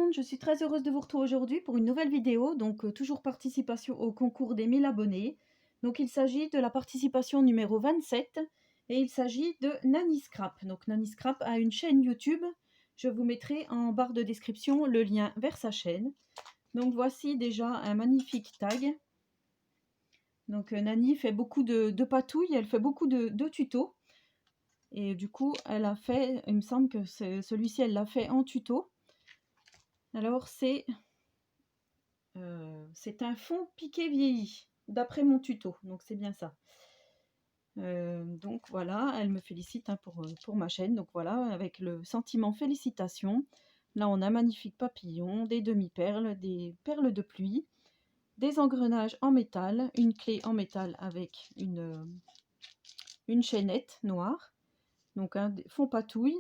monde, je suis très heureuse de vous retrouver aujourd'hui pour une nouvelle vidéo, donc toujours participation au concours des 1000 abonnés. Donc il s'agit de la participation numéro 27 et il s'agit de Nanny Scrap. Donc Nanny Scrap a une chaîne YouTube, je vous mettrai en barre de description le lien vers sa chaîne. Donc voici déjà un magnifique tag. Donc Nanny fait beaucoup de patouilles, elle fait beaucoup de tutos. Et du coup, elle a fait, il me semble que celui-ci, elle l'a fait en tuto. Alors, c'est un fond piqué vieilli, d'après mon tuto. Donc, c'est bien ça. Donc, voilà, elle me félicite hein, pour ma chaîne. Donc, voilà, avec le sentiment félicitations. Là, on a un magnifique papillon, des demi-perles, des perles de pluie, des engrenages en métal, une clé en métal avec une chaînette noire. Donc, un fond patouille,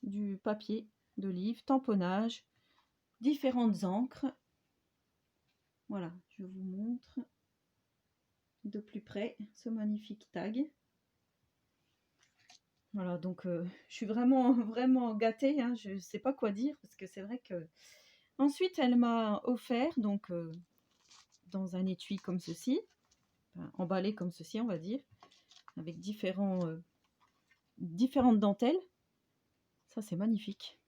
du papier d'olive, tamponnage, différentes encres. Voilà, je vous montre de plus près ce magnifique tag. Voilà, donc je suis vraiment, vraiment gâtée, hein, je ne sais pas quoi dire, parce que c'est vrai que... Ensuite, elle m'a offert, donc dans un étui comme ceci, enfin, emballé comme ceci, on va dire, avec différentes dentelles. Ça, c'est magnifique.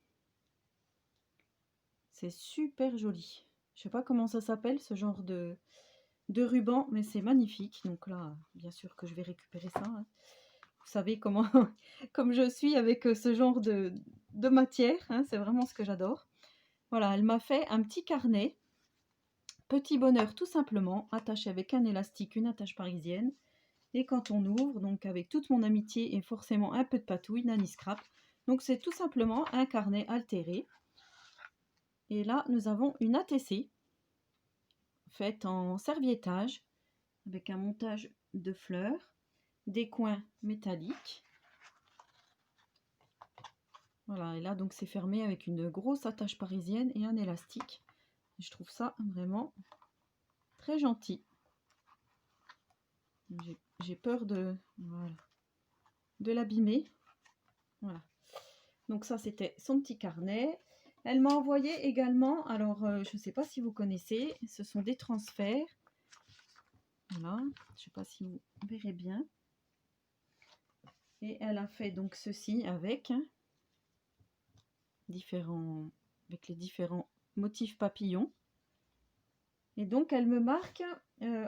C'est super joli. Je ne sais pas comment ça s'appelle, ce genre de ruban, mais c'est magnifique. Donc là, bien sûr que je vais récupérer ça. Hein. Vous savez comment, comme je suis avec ce genre de matière, hein, c'est vraiment ce que j'adore. Voilà, elle m'a fait un petit carnet, petit bonheur tout simplement, attaché avec un élastique, une attache parisienne. Et quand on ouvre, donc avec toute mon amitié et forcément un peu de patouille, Nanny Scrap. Donc c'est tout simplement un carnet altéré. Et là, nous avons une ATC faite en serviettage avec un montage de fleurs, des coins métalliques. Voilà, et là donc c'est fermé avec une grosse attache parisienne et un élastique. Je trouve ça vraiment très gentil. J'ai peur de l'abîmer. Voilà. Donc ça c'était son petit carnet. Elle m'a envoyé également, alors je ne sais pas si vous connaissez, ce sont des transferts. Voilà, je ne sais pas si vous verrez bien. Et elle a fait donc ceci avec les différents motifs papillons. Et donc elle me marque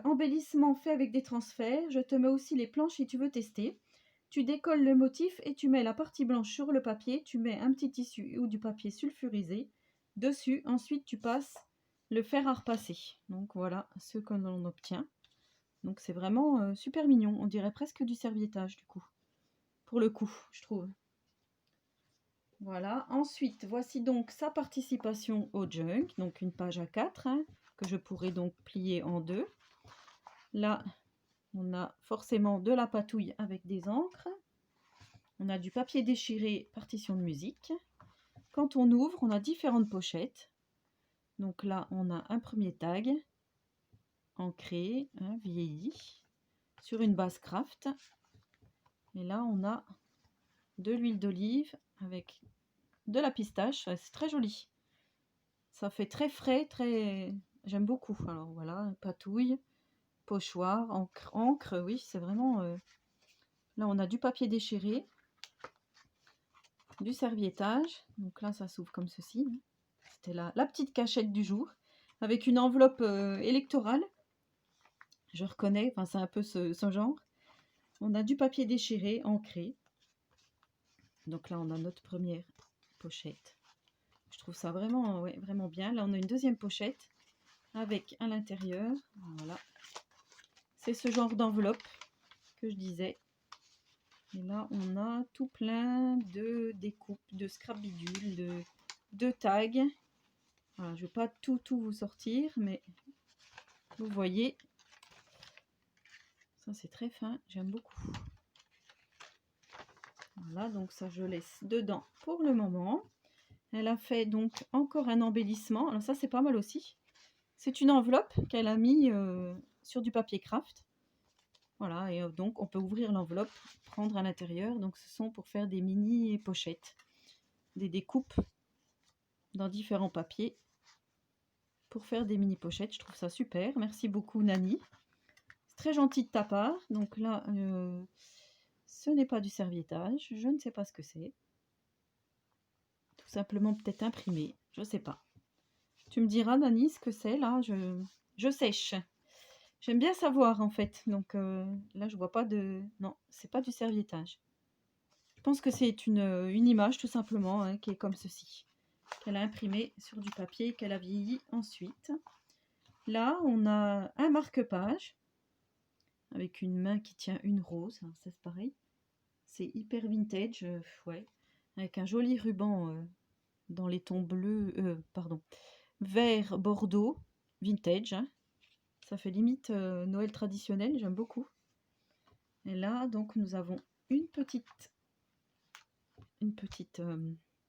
embellissement fait avec des transferts. Je te mets aussi les planches si tu veux tester. Tu décolles le motif et tu mets la partie blanche sur le papier. Tu mets un petit tissu ou du papier sulfurisé dessus. Ensuite tu passes le fer à repasser. Donc voilà ce que l'on obtient. Donc c'est vraiment super mignon. On dirait presque du serviettage du coup. Pour le coup, je trouve. Voilà, ensuite, voici donc sa participation au junk, donc une page A4, hein, que je pourrais donc plier en deux. Là, on a forcément de la patouille avec des encres. On a du papier déchiré, partition de musique. Quand on ouvre, on a différentes pochettes. Donc là, on a un premier tag, ancré, hein, vieilli, sur une base craft. Et là, on a de l'huile d'olive avec de la pistache, c'est très joli. Ça fait très frais, très... J'aime beaucoup. Alors voilà, patouille, pochoir, encre, oui, c'est vraiment... Là, on a du papier déchiré, du serviettage. Donc là, ça s'ouvre comme ceci. C'était la petite cachette du jour, avec une enveloppe électorale. Je reconnais, enfin, c'est un peu ce genre. On a du papier déchiré, ancré. Donc là, on a notre première pochette. Je trouve ça vraiment, ouais, vraiment bien. Là, on a une deuxième pochette avec à l'intérieur, voilà. C'est ce genre d'enveloppe que je disais. Et là, on a tout plein de découpes, de scrap bidule, de tags. Voilà, je ne vais pas tout vous sortir, mais vous voyez, ça c'est très fin, j'aime beaucoup. Voilà, donc ça je laisse dedans pour le moment. Elle a fait donc encore un embellissement. Alors ça c'est pas mal aussi. C'est une enveloppe qu'elle a mis sur du papier craft. Voilà, et donc on peut ouvrir l'enveloppe, prendre à l'intérieur. Donc ce sont pour faire des mini pochettes, des découpes dans différents papiers pour faire des mini pochettes. Je trouve ça super. Merci beaucoup Nani. C'est très gentil de ta part. Donc là, ce n'est pas du serviettage. Je ne sais pas ce que c'est. Tout simplement peut-être imprimé. Je ne sais pas. Tu me diras Nani ce que c'est là. Je sèche. J'aime bien savoir en fait. Donc là, je vois pas de... Non, c'est pas du serviettage. Je pense que c'est une image tout simplement hein, qui est comme ceci. Qu'elle a imprimé sur du papier qu'elle a vieilli ensuite. Là, on a un marque-page avec une main qui tient une rose. Ça, c'est pareil. C'est hyper vintage, ouais. Avec un joli ruban dans les tons bleus, vert bordeaux, vintage. Hein. Ça fait limite Noël traditionnel, j'aime beaucoup. Et là, donc, nous avons une petite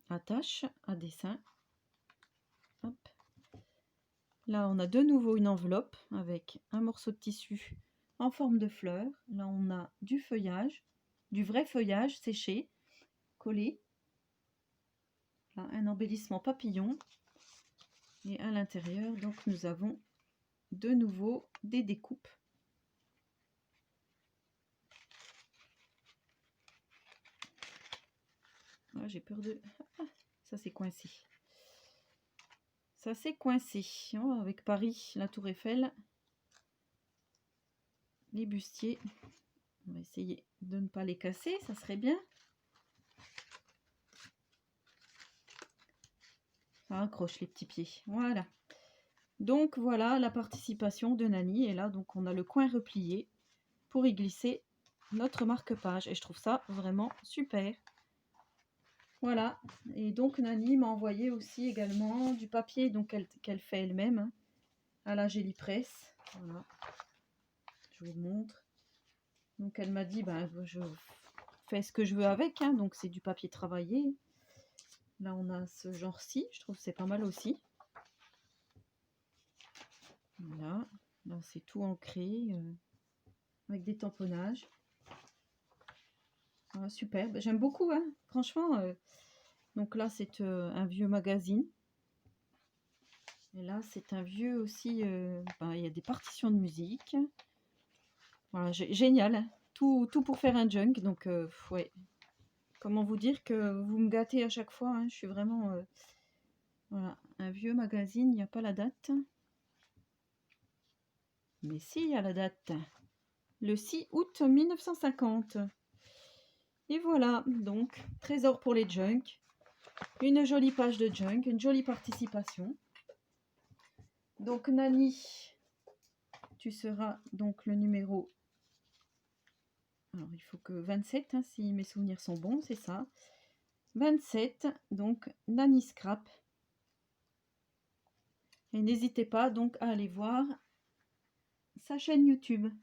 attache à dessin. Hop. Là, on a de nouveau une enveloppe avec un morceau de tissu en forme de fleur. Là, on a du feuillage, du vrai feuillage séché, collé. Là, un embellissement papillon. Et à l'intérieur, donc, nous avons de nouveau des découpes. Ah, j'ai peur de... Ah, ça, c'est coincé. Ça s'est coincé. Oh, avec Paris, la Tour Eiffel, les bustiers. On va essayer de ne pas les casser, ça serait bien. Ça accroche les petits pieds. Voilà. Donc voilà la participation de Nani. Et là, donc on a le coin replié pour y glisser notre marque-page. Et je trouve ça vraiment super. Voilà. Et donc Nani m'a envoyé aussi également du papier qu'elle fait elle-même hein, à la Gélipresse. Voilà. Je vous montre. Donc elle m'a dit, ben, je fais ce que je veux avec. Hein, donc c'est du papier travaillé. Là on a ce genre-ci. Je trouve que c'est pas mal aussi. Voilà. Là c'est tout ancré avec des tamponnages. Ah, super. J'aime beaucoup. Hein, franchement. Donc là c'est un vieux magazine. Et là c'est un vieux aussi. Ben, il y a des partitions de musique. Voilà, génial. Hein. Tout pour faire un junk. Donc, ouais. Comment vous dire que vous me gâtez à chaque fois. Hein. Je suis vraiment... voilà, un vieux magazine. Il n'y a pas la date. Mais si, il y a la date. Le 6 août 1950. Et voilà, donc, trésor pour les junks. Une jolie page de junk. Une jolie participation. Donc, Nani, tu seras donc le numéro... Alors, il faut que 27, hein, si mes souvenirs sont bons, c'est ça. 27, donc Nani Scrap. Et n'hésitez pas donc à aller voir sa chaîne YouTube.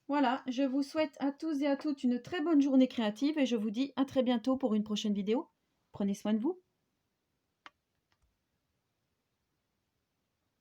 Voilà, je vous souhaite à tous et à toutes une très bonne journée créative et je vous dis à très bientôt pour une prochaine vidéo. Prenez soin de vous.